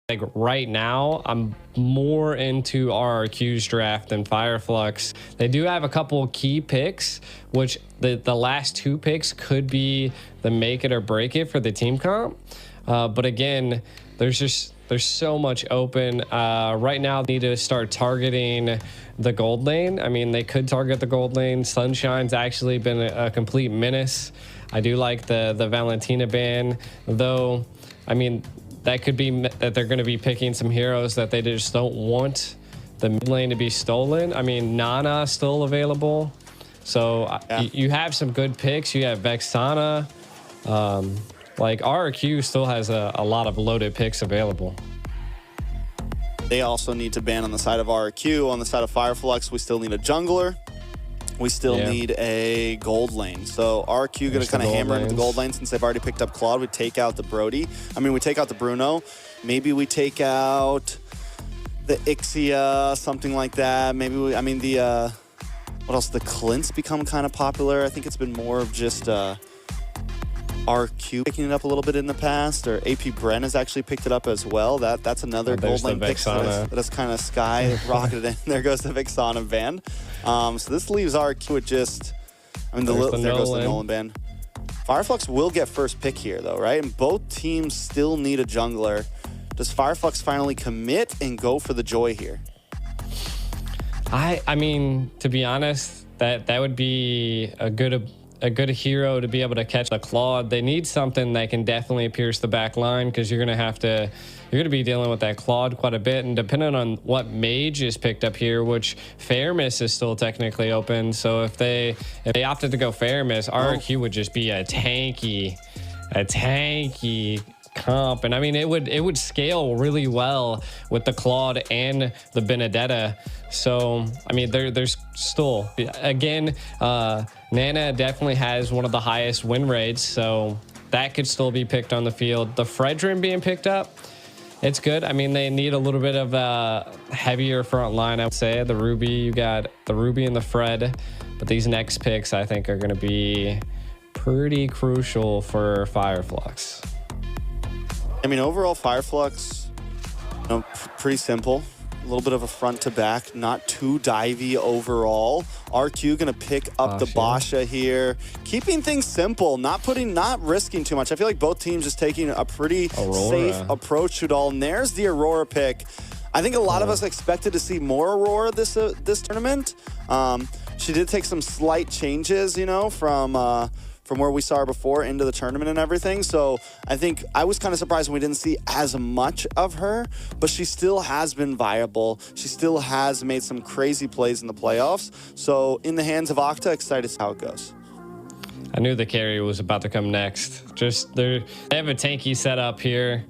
Like right now, I'm more into RRQ's draft than FLUX. They do have a couple key picks, which the last two picks could be the make it or break it for the team comp. But again, there's so much open. Right now, they need to start targeting the gold lane. I mean, they could target the gold lane. Sunshine's actually been a complete menace. I do like the Valentina ban, though. I mean, that could be that they're going to be picking some heroes that they just don't want the mid lane to be stolen. I mean, Nana still available. So yeah, you have some good picks. You have Vexana. Like RRQ still has a lot of loaded picks available. They also need to ban on the side of RRQ. On the side of FLUX, we still need a jungler. We still need a gold lane. So RRQ going to kind of hammer into the gold lane since they've already picked up Claude. We take out the Brody. I mean, we take out the Bruno. Maybe we take out the Ixia, something like that. Maybe we, I mean, the, what else? The Clint's become kind of popular. I think it's been more of just RQ picking it up a little bit in the past, or AP Bren has actually picked it up as well. That's another gold lane pick that is kind of sky rocketed in. There goes the Vexana ban. So this leaves RQ with just, I mean, there goes the Nolan ban. FLUX will get first pick here though, right? And both teams still need a jungler. Does FLUX finally commit and go for the Joy here? I mean, to be honest, that would be a good hero to be able to catch the Claude. They need something that can definitely pierce the back line, because you're gonna be dealing with that Claude quite a bit, and depending on what mage is picked up here, which Fairmiss is still technically open. So if they opted to go Fairmiss, RRQ would just be a tanky comp. And I mean, it would scale really well with the Claude and the Benedetta. So I mean, there's still, again, Nana definitely has one of the highest win rates, so that could still be picked on the field. The Fredrin being picked up, it's good. I mean, they need a little bit of a heavier front line, I would say. The Ruby, you got the Ruby and the Fred, but these next picks I think are going to be pretty crucial for FLUX. I mean, overall, FLUX, you know, pretty simple. A little bit of a front to back, not too divey overall. RQ gonna pick up the Basha here, keeping things simple, not risking too much. I feel like both teams just taking a pretty safe approach to it all. And there's the Aurora pick. I think a lot of us expected to see more Aurora this tournament. She did take some slight changes, you know, from where we saw her before into the tournament and everything. So I think I was kind of surprised when we didn't see as much of her, but she still has been viable. She still has made some crazy plays in the playoffs. So in the hands of Octa, excited to see how it goes. I knew the carry was about to come next. Just they have a tanky setup here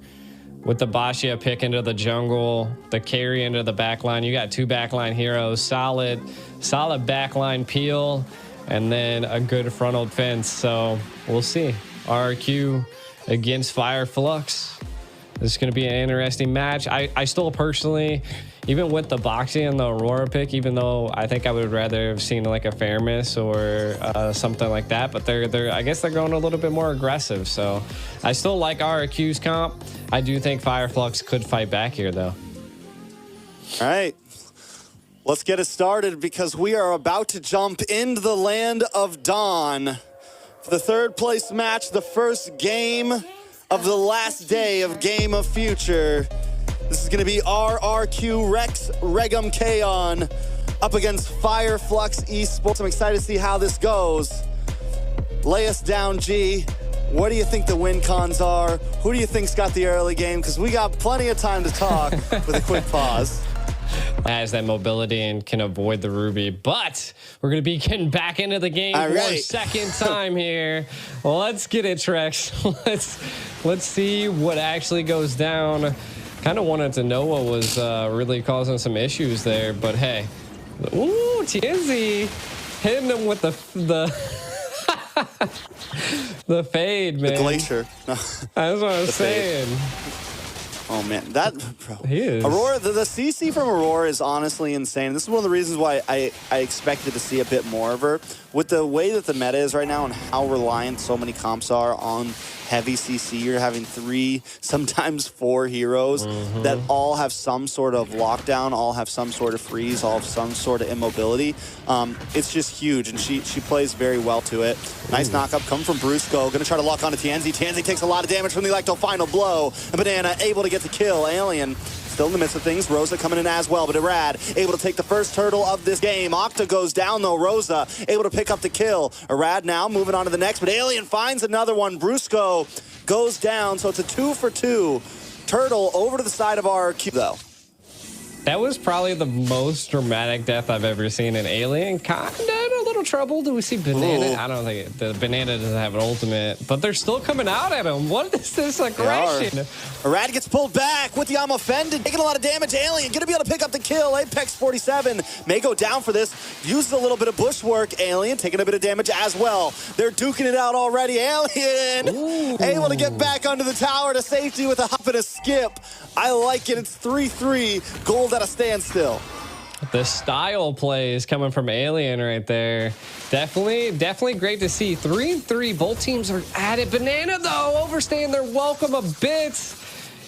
with the Basha pick into the jungle, the carry into the backline. You got two backline heroes, solid backline peel, and then a good frontal fence. So we'll see. RRQ against FLUX. This is going to be an interesting match. I still personally, even with the Boxy and the Aurora pick, even though I think I would rather have seen like a Fairmiss or something like that, but I guess they're going a little bit more aggressive. So I still like RRQ's comp. I do think FLUX could fight back here though. All right. Let's get it started, because we are about to jump into the land of Dawn. For the third place match, the first game of the last day of Game of Future. This is going to be RRQ Rex Regum Kaon up against FLUX ESPORTS. I'm excited to see how this goes. Lay us down, G. What do you think the win cons are? Who do you think's got the early game? Because we got plenty of time to talk with a quick pause. Has that mobility and can avoid the Ruby, but we're going to be getting back into the game for a second time here. Well, let's get it, Trex. Let's see what actually goes down. Kind of wanted to know what was really causing some issues there, but hey. Ooh, Tienzi hitting him with the the fade, man. The glacier. That's what I was saying. Oh man, that bro. He is. Aurora, the CC from Aurora is honestly insane. This is one of the reasons why I expected to see a bit more of her. With the way that the meta is right now and how reliant so many comps are on heavy CC, you're having 3, sometimes 4 heroes that all have some sort of lockdown, all have some sort of freeze, all have some sort of immobility. It's just huge, and she plays very well to it. Nice knock-up coming from Brusco. Gonna try to lock onto Tienzi. Tienzi takes a lot of damage from the Electro final blow. And Banana able to get the kill. Alien still in the midst of things. Rosa coming in as well, but Irad able to take the first turtle of this game. Octa goes down though. Rosa able to pick up the kill. Irad now moving on to the next, but Alien finds another one. Brusco goes down, so it's a 2 for 2. Turtle over to the side of RRQ though. That was probably the most dramatic death I've ever seen in Alien. Kinda in a little trouble. Do we see Banana? Ooh. I don't think the Banana doesn't have an ultimate, but they're still coming out at him. What is this aggression? Irad gets pulled back with the I'm offended, taking a lot of damage. Alien gonna be able to pick up the kill. Apex 47 may go down for this. Uses a little bit of bush work. Alien taking a bit of damage as well. They're duking it out already. Alien able to get back under the tower to safety with a hop and a skip. I like it. It's 3-3. Gold at a standstill. The style play is coming from Alien right there. Definitely great to see. 3-3. Both teams are at it. Banana, though, overstaying their welcome a bit.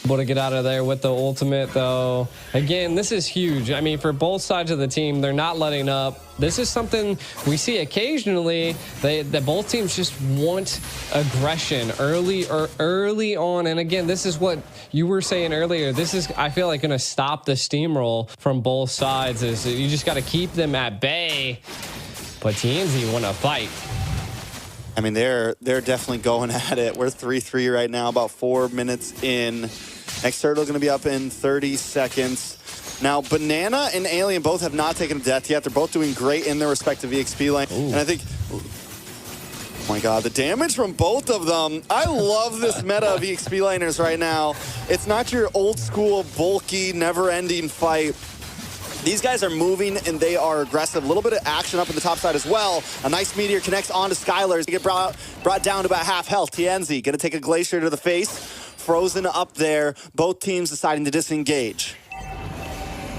Able to get out of there with the ultimate, though. Again, this is huge. I mean, for both sides of the team, they're not letting up. This is something we see occasionally. That both teams just want aggression early on. And again, this is what you were saying earlier. This is, I feel like, going to stop the steamroll from both sides. Is you just got to keep them at bay. But TNZ want to fight. I mean, they're definitely going at it. We're 3-3 right now, about 4 minutes in. Next turtle is going to be up in 30 seconds. Now, Banana and Alien both have not taken a death yet. They're both doing great in their respective EXP lane. Ooh. And I think, oh my God, the damage from both of them. I love this meta of EXP laners right now. It's not your old school, bulky, never-ending fight. These guys are moving and they are aggressive. A little bit of action up in the top side as well. A nice meteor connects onto Skylar. They get brought down to about half health. Tienzi gonna take a glacier to the face. Frozen up there. Both teams deciding to disengage.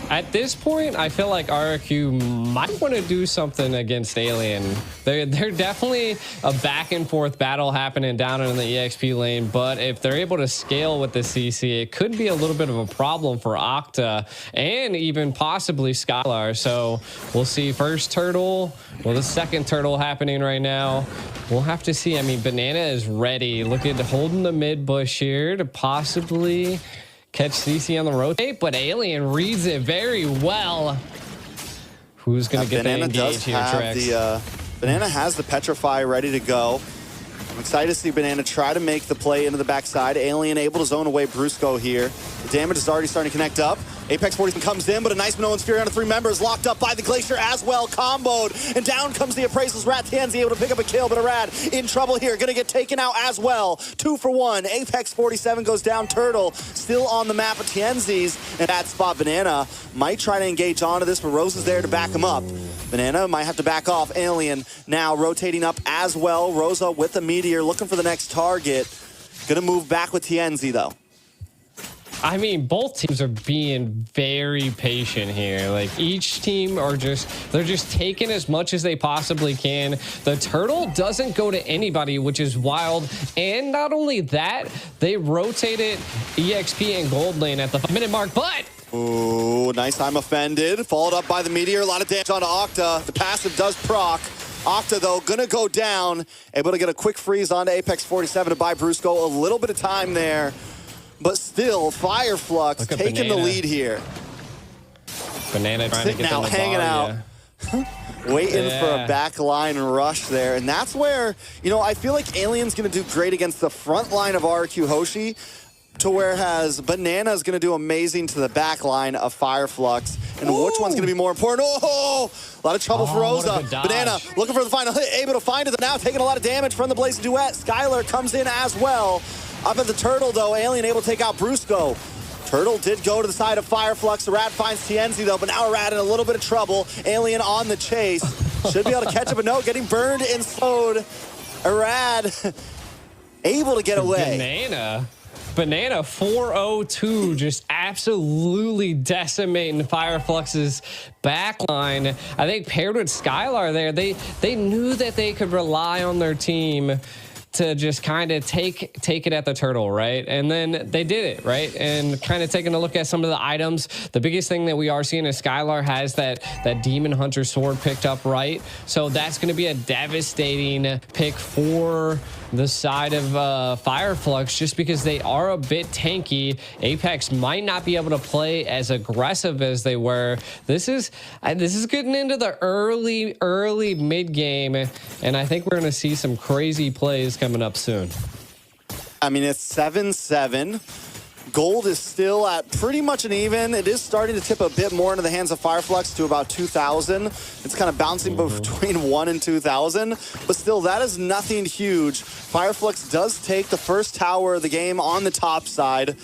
At this point, I feel like RRQ might want to do something against Alien. They're definitely a back and forth battle happening down in the EXP lane, but if they're able to scale with the CC, it could be a little bit of a problem for Octa and even possibly Skylar. So we'll see. First turtle, well, the second turtle happening right now. We'll have to see. I mean, Banana is ready. Look at holding the mid bush here to possibly catch CC on the rotate, but Alien reads it very well. Who's going to get that engage here, Trex? Banana has the Petrify ready to go. I'm excited to see Banana try to make the play into the backside. Alien able to zone away Brusco here. The damage is already starting to connect up. Apex 40 comes in, but a nice Minoan Sphere on 3 members, locked up by the Glacier as well, comboed, and down comes the Appraisal's Rat. Tienzi able to pick up a kill, but Arad in trouble here, gonna get taken out as well. 2 for 1. Apex 47 goes down. Turtle still on the map, but Tienzi's in that spot. Banana might try to engage onto this, but Rose is there to back him up. Banana might have to back off. Alien now rotating up as well. Rosa with the meteor, looking for the next target. Gonna move back with Tienzi though. I mean, both teams are being very patient here. Like, each team are they're just taking as much as they possibly can. The turtle doesn't go to anybody, which is wild. And not only that, they rotated EXP and gold lane at the 5-minute mark, but ooh, nice. I'm offended. Followed up by the meteor. A lot of damage onto Octa. The passive does proc. Octa, though, gonna go down. Able to get a quick freeze onto Apex 47 to buy Brusco a little bit of time there. But still, FLUX taking the lead here. Banana trying to get out, hanging out. Waiting for a backline rush there. And that's where, you know, I feel like Alien's going to do great against the front line of RRQ Hoshi, to whereas Banana's going to do amazing to the back line of FLUX. And which one's going to be more important? Oh, a lot of trouble for Rosa. Banana looking for the final hit, able to find it. Now taking a lot of damage from the Blazing Duet. Skylar comes in as well. Up at the turtle, though, Alien able to take out Brusco. Turtle did go to the side of FLUX. Arad finds Tienzi, though, but now Arad in a little bit of trouble. Alien on the chase. Should be able to catch up, but no, getting burned and slowed. Arad able to get away. Banana. Banana 402 just absolutely decimating FireFlux's backline. I think paired with Skylar there, they knew that they could rely on their team to just kind of take it at the turtle, right? And then they did it, right? And kind of taking a look at some of the items, the biggest thing that we are seeing is Skylar has that Demon Hunter sword picked up, right? So that's going to be a devastating pick for the side of FireFlux, just because they are a bit tanky. Apex might not be able to play as aggressive as they were. This is getting into the early mid game, and I think we're going to see some crazy plays coming up soon. I mean, it's 7-7. Gold is still at pretty much an even. It is starting to tip a bit more into the hands of FireFlux to about 2,000. It's kind of bouncing between 1 and 2,000, but still, that is nothing huge. FireFlux does take the first tower of the game on the top side.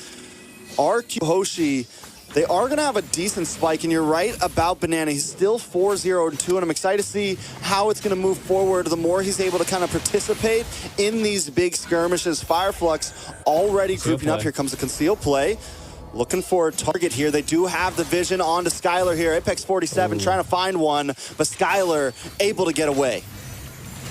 RRQ Hoshi, they are going to have a decent spike, and you're right about Banana. He's still 4-0-2, and I'm excited to see how it's going to move forward the more he's able to kind of participate in these big skirmishes. FireFlux already grouping up. Here comes the conceal play. Looking for a target here. They do have the vision onto Skylar here. Apex 47 trying to find one, but Skylar able to get away.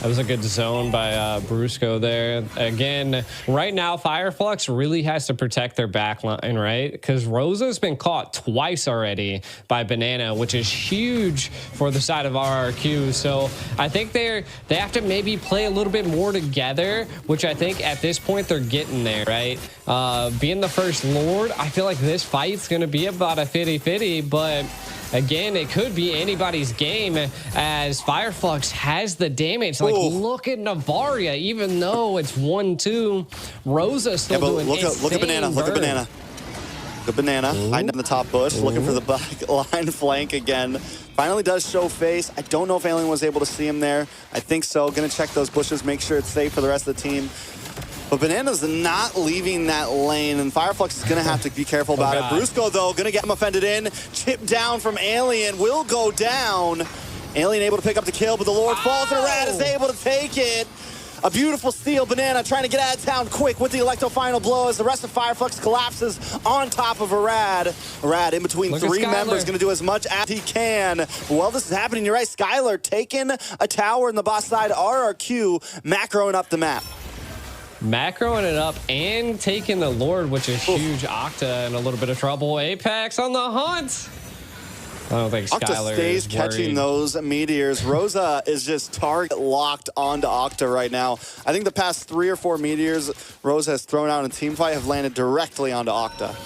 That was a good zone by Brusco there. Again, right now, FireFlux really has to protect their backline, right? Because Rosa's been caught twice already by Banana, which is huge for the side of RRQ. So I think they have to maybe play a little bit more together, which I think at this point they're getting there, right? Being the first Lord, I feel like this fight's going to be about a 50-50, but again, it could be anybody's game as FireFlux has the damage. Like, look at Navaria, even though it's 1-2, Rosa still doing look at Banana. Look at Banana. Good Banana hiding in the top bush, looking for the back line flank again. Finally does show face. I don't know if Alien was able to see him there. I think so. Gonna check those bushes, make sure it's safe for the rest of the team. But Banana's not leaving that lane, and FireFlux is going to have to be careful about it. Brusco, though, going to get him offended in. Chip down from Alien, will go down. Alien able to pick up the kill, but the Lord falls, and Rad is able to take it. A beautiful steal. Banana trying to get out of town quick with the Electro final blow as the rest of FireFlux collapses on top of Arad. Arad in between three members, going to do as much as he can. While this is happening, you're right, Skylar taking a tower in the boss side. RRQ macroing up the map. Macroing it up and taking the Lord, which is huge. Octa in a little bit of trouble. Apex on the hunt. I don't think Skylar stays catching those meteors. Rosa is just target locked onto Octa right now. I think the past 3 or 4 meteors Rosa has thrown out in a team fight have landed directly onto Octa.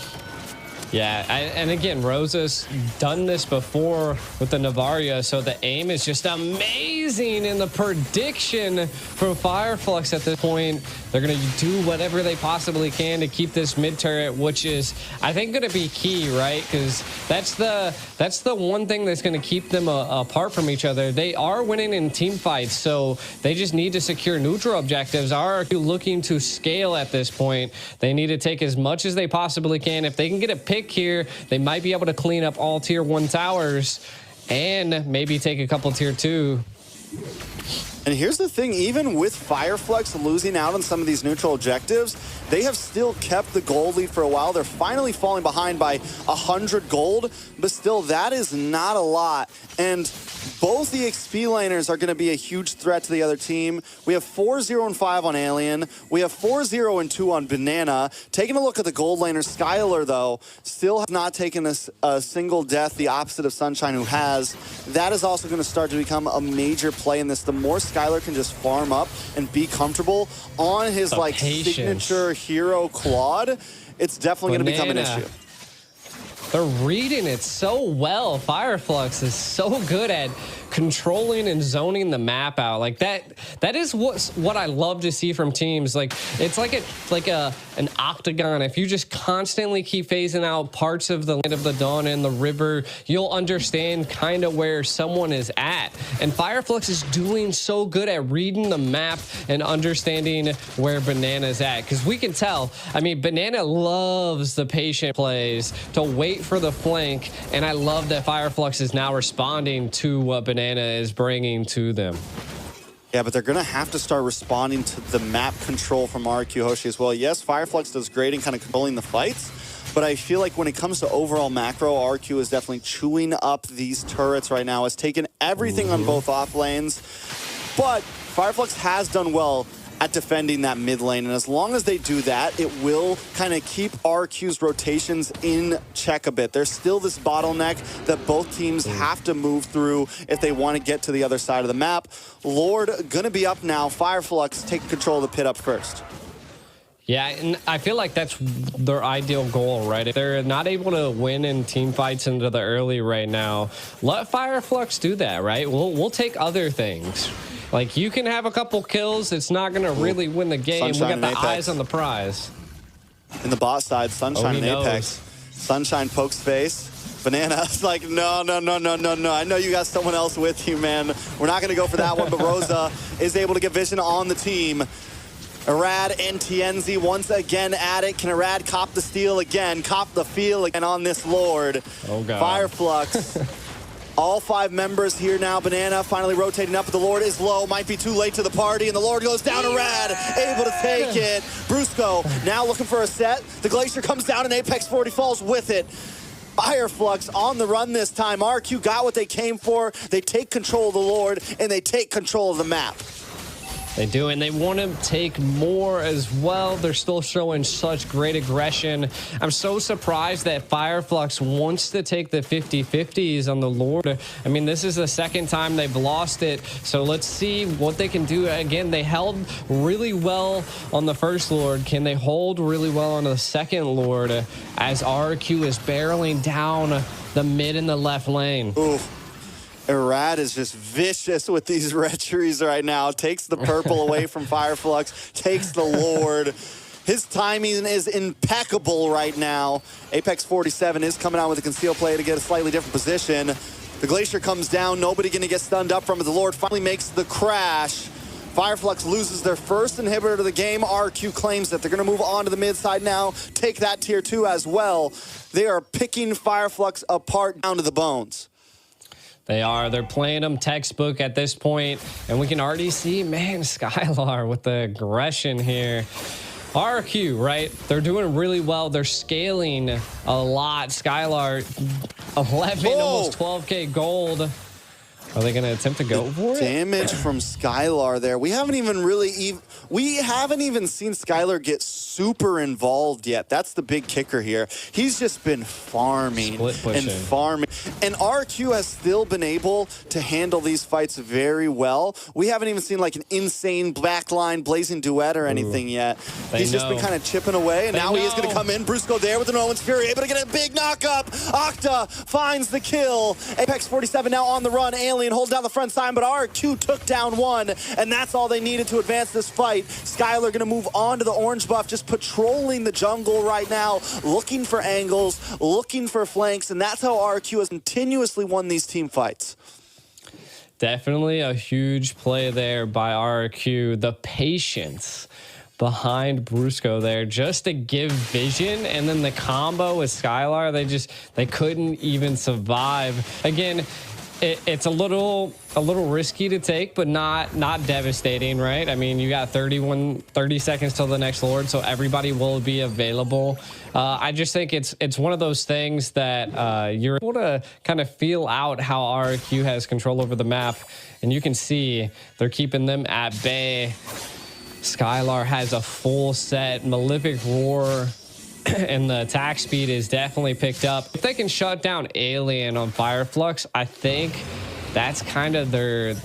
Yeah, and again, Rosa's done this before with the Navaria, so the aim is just amazing, and the prediction from FireFlux at this point, they're going to do whatever they possibly can to keep this mid turret, which is, I think, going to be key, right? Because that's the one thing that's going to keep them apart from each other. They are winning in team fights, so they just need to secure neutral objectives. RRQ looking to scale at this point. They need to take as much as they possibly can. If they can get a pick here, they might be able to clean up all tier 1 towers and maybe take a couple tier 2. And here's the thing, even with FireFlux losing out on some of these neutral objectives, they have still kept the gold lead for a while. They're finally falling behind by 100 gold, but still, that is not a lot. And both the XP laners are going to be a huge threat to the other team. We have 4-0-5 on Alien. We have 4-0-2 on Banana. Taking a look at the gold laner, Skylar, though, still has not taken a single death, the opposite of Sunshine, who has. That is also going to start to become a major play in this. The more Skylar can just farm up and be comfortable on his signature hero Claude, it's definitely going to become an issue. They're reading it so well. FireFlux is so good at controlling and zoning the map out. Like that is what I love to see from teams. Like it's like an octagon. If you just constantly keep phasing out parts of the Land of the Dawn and the river, you'll understand kind of where someone is at. And FireFlux is doing so good at reading the map and understanding where Banana's at. Because we can tell, I mean, Banana loves the patient plays to wait for the flank. And I love that FireFlux is now responding to what Banana is bringing to them. Yeah, but they're going to have to start responding to the map control from RRQ Hoshi as well. Yes, FireFlux does great in kind of controlling the fights, but I feel like when it comes to overall macro, RRQ is definitely chewing up these turrets right now. Has taken everything on both off lanes, but FireFlux has done well at defending that mid lane, and as long as they do that, it will kind of keep RQ's rotations in check a bit. There's still this bottleneck that both teams have to move through if they want to get to the other side of the map. Lord gonna be up now. FireFlux take control of the pit up first. Yeah, and I feel like that's their ideal goal, right? If they're not able to win in team fights into the early right now, let FireFlux do that, right? We'll take other things. Like, you can have a couple kills. It's not going to really win the game. Sunshine, we got the Apex eyes on the prize. In the bot side, Sunshine and Apex. Sunshine pokes face. Banana's like, no. I know you got someone else with you, man. We're not going to go for that one, but Rosa is able to get vision on the team. Arad and Tienzi once again at it. Can Arad cop the steal again? Cop the feel again on this Lord. Oh, God. FireFlux. All 5 members here now. Banana finally rotating up, but the Lord is low. Might be too late to the party, and the Lord goes down. Arad able to take it. Brusco now looking for a set. The Glacier comes down, and Apex 40 falls with it. FireFlux on the run this time. RQ got what they came for. They take control of the Lord, and they take control of the map. They do, and they want to take more as well. They're still showing such great aggression. I'm so surprised that FireFlux wants to take the 50-50s on the Lord. I mean, this is the second time they've lost it, so let's see what they can do. Again, they held really well on the first Lord. Can they hold really well on the second Lord as RQ is barreling down the mid and the left lane? Ooh. Arad is just vicious with these red trees right now. Takes the purple away from FireFlux. Takes the Lord. His timing is impeccable right now. Apex 47 is coming out with a conceal play to get a slightly different position. The Glacier comes down. Nobody going to get stunned up from it. The Lord finally makes the crash. FireFlux loses their first inhibitor of the game. RQ claims that they're going to move on to the mid side now. Take that tier 2 as well. They are picking FireFlux apart down to the bones. They are. They're playing them textbook at this point, and we can already see, man, Skylar with the aggression here. RRQ, right? They're doing really well. They're scaling a lot. Skylar, 11, almost 12K gold. Are they going to attempt to go for it? Damage from Skylar there. We haven't even seen Skylar get super involved yet. That's the big kicker here. He's just been farming and farming. And RQ has still been able to handle these fights very well. We haven't even seen like an insane backline blazing duet or anything yet. He's just been kind of chipping away, and now he is going to come in. Brusco there with the Owen's Fury, able to get a big knock-up. Octa finds the kill. Apex 47 now on the run. Alien holds down the front side, but RQ took down one, and that's all they needed to advance this fight. Skylar going to move on to the orange buff, just patrolling the jungle right now, looking for angles, looking for flanks, and that's how RQ has continuously won these team fights. Definitely a huge play there by RRQ. The patience behind Brusco there just to give vision, and then the combo with Skylar, they couldn't even survive. Again, it's a little risky to take, but not devastating, right? I mean, you got 30 seconds till the next Lord, so everybody will be available. I just think it's one of those things that you're able to kind of feel out how RRQ has control over the map, and you can see they're keeping them at bay. Skylar has a full set, Malefic Roar, and the attack speed is definitely picked up. If they can shut down Alien on FireFlux, I think that's kind of their...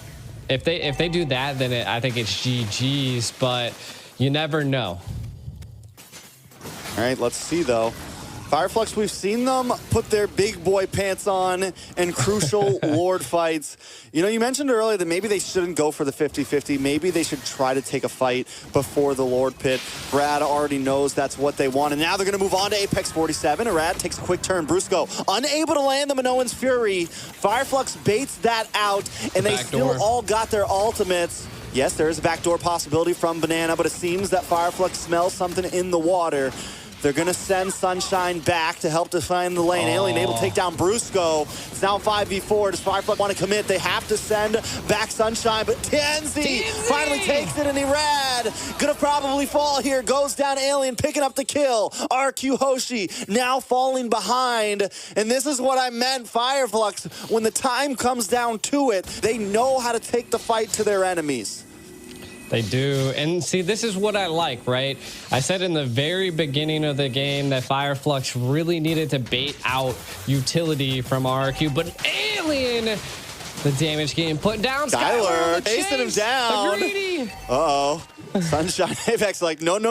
If they do that, then I think it's GG's, but you never know. All right, let's see, though. FireFlux, we've seen them put their big boy pants on in crucial Lord fights. You know, you mentioned earlier that maybe they shouldn't go for the 50-50. Maybe they should try to take a fight before the Lord pit. Brad already knows that's what they want, and now they're going to move on to Apex 47. Arad takes a quick turn. Brusco unable to land the Minoan's Fury. FireFlux baits that out, and they still all got their ultimates. Yes, there is a backdoor possibility from Banana, but it seems that FireFlux smells something in the water. They're going to send Sunshine back to help define the lane. Alien able to take down Brusco. It's now 5v4. Does Fireflux want to commit? They have to send back Sunshine, but Tienzi finally takes it, and he rad. Gonna probably fall here. Goes down Alien, picking up the kill. RQ Hoshi now falling behind. And this is what I meant, Fireflux. When the time comes down to it, they know how to take the fight to their enemies. They do. And see, this is what I like, right? I said in the very beginning of the game that Fireflux really needed to bait out utility from RRQ, but Alien, the damage getting put down. Skylar chasing him down. Uh-oh. Sunshine Apex like, no. You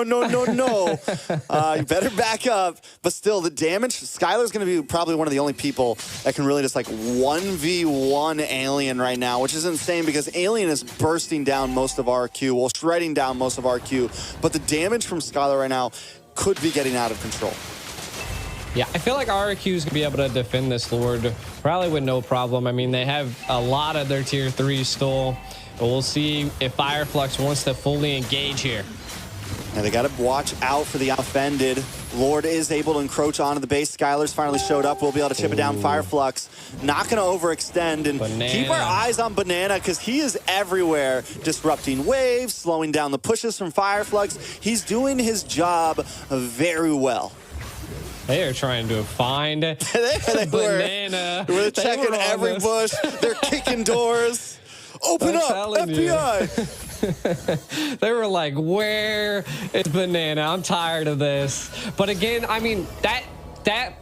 better back up. But still, the damage, Skylar's going to be probably one of the only people that can really just like 1v1 Alien right now, which is insane because Alien is bursting down most of RQ, well, shredding down most of RQ. But the damage from Skylar right now could be getting out of control. Yeah, I feel like RRQ is going to be able to defend this Lord probably with no problem. I mean, they have a lot of their tier 3 stole. But we'll see if Fireflux wants to fully engage here. And they got to watch out for the offended. Lord is able to encroach onto the base. Skylar's finally showed up. We'll be able to chip it down. Fireflux not going to overextend. And keep our eyes on Banana because he is everywhere. Disrupting waves, slowing down the pushes from Fireflux. He's doing his job very well. They are trying to find Banana. We're checking every bush. They're kicking doors. Open up, FBI. They were like, where is Banana? I'm tired of this. But again, I mean, that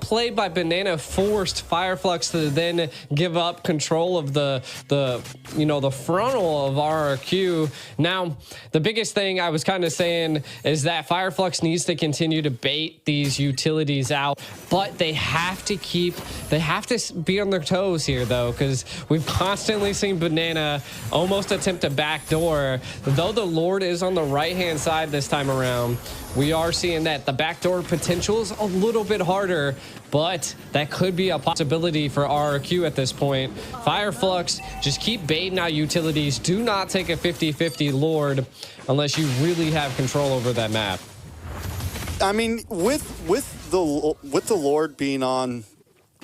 play by Banana forced Fireflux to then give up control of the frontal of RRQ. Now, the biggest thing I was kind of saying is that Fireflux needs to continue to bait these utilities out, but they have to be on their toes here though, because we've constantly seen Banana almost attempt a backdoor. Though the Lord is on the right-hand side this time around, we are seeing that the backdoor potential is a little bit harder, but that could be a possibility for RRQ at this point. Fireflux, just keep baiting out utilities. Do not take a 50-50 Lord unless you really have control over that map. I mean, with the Lord being on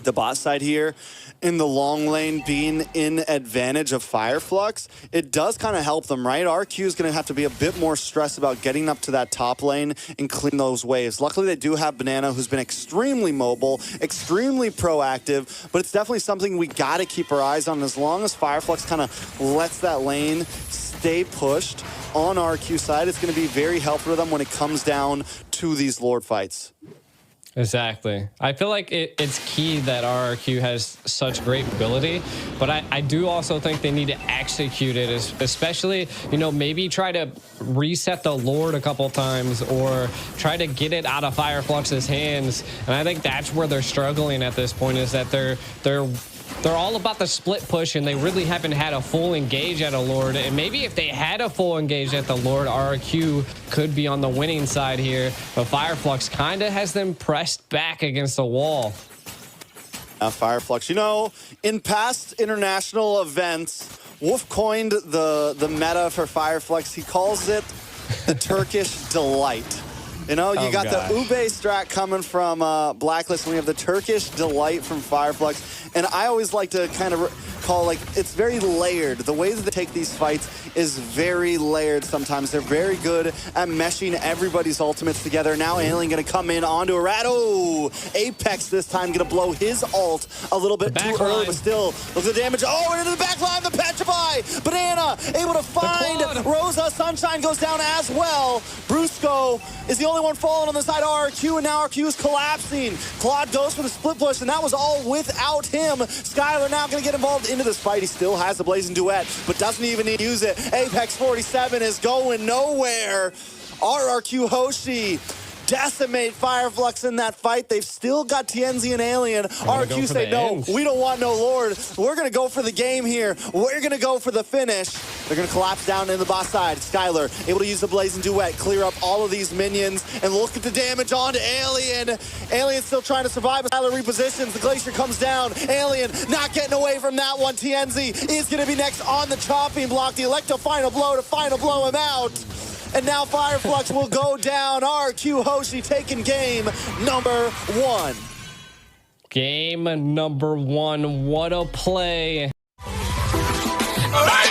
the bot side here, in the long lane being in advantage of Fireflux, it does kind of help them, right? RQ is going to have to be a bit more stressed about getting up to that top lane and clean those waves. Luckily, they do have Banana, who's been extremely mobile, extremely proactive, but it's definitely something we got to keep our eyes on. As long as Fireflux kind of lets that lane stay pushed on RQ side, it's going to be very helpful to them when it comes down to these Lord fights. Exactly. I feel like it's key that RRQ has such great ability, but I do also think they need to execute it, especially, maybe try to reset the Lord a couple times or try to get it out of Fireflux's hands. And I think that's where they're struggling at this point, is that they're all about the split push, and they really haven't had a full engage at a Lord. And maybe if they had a full engage at the Lord, RRQ could be on the winning side here. But Fireflux kind of has them pressed back against the wall. Fireflux, in past international events, Wolf coined the meta for Fireflux. He calls it the Turkish delight. You got the Ube strat coming from Blacklist, and we have the Turkish delight from Fireflux. And I always like to kind of call, it's very layered. The way that they take these fights is very layered sometimes. They're very good at meshing everybody's ultimates together. Now Alien going to come in onto a rat. Oh, Apex this time going to blow his ult a little bit too early, but still, look at the damage. Oh, and into the back line, the Petrify. Banana able to find Rosa. Sunshine goes down as well. Brusco is the only one falling on the side of RQ, and now RQ is collapsing. Claude goes for the split push, and that was all without him. Skylar now going to get involved into this fight. He still has the Blazing Duet, but doesn't even need to use it. Apex 47 is going nowhere. RRQ Hoshi decimate Fireflux in that fight. They've still got Tienzi and Alien. RQ say, no, we don't want no Lord. We're going to go for the game here. We're going to go for the finish. They're going to collapse down in the boss side. Skylar able to use the Blazing Duet, clear up all of these minions, and look at the damage onto Alien. Alien still trying to survive, but Skylar repositions. The Glacier comes down. Alien not getting away from that one. Tienzi is going to be next on the chopping block. The Electro final blow to final blow him out. And now FLUX will go down. RRQ Hoshi taking game number 1. Game number 1. What a play. All right.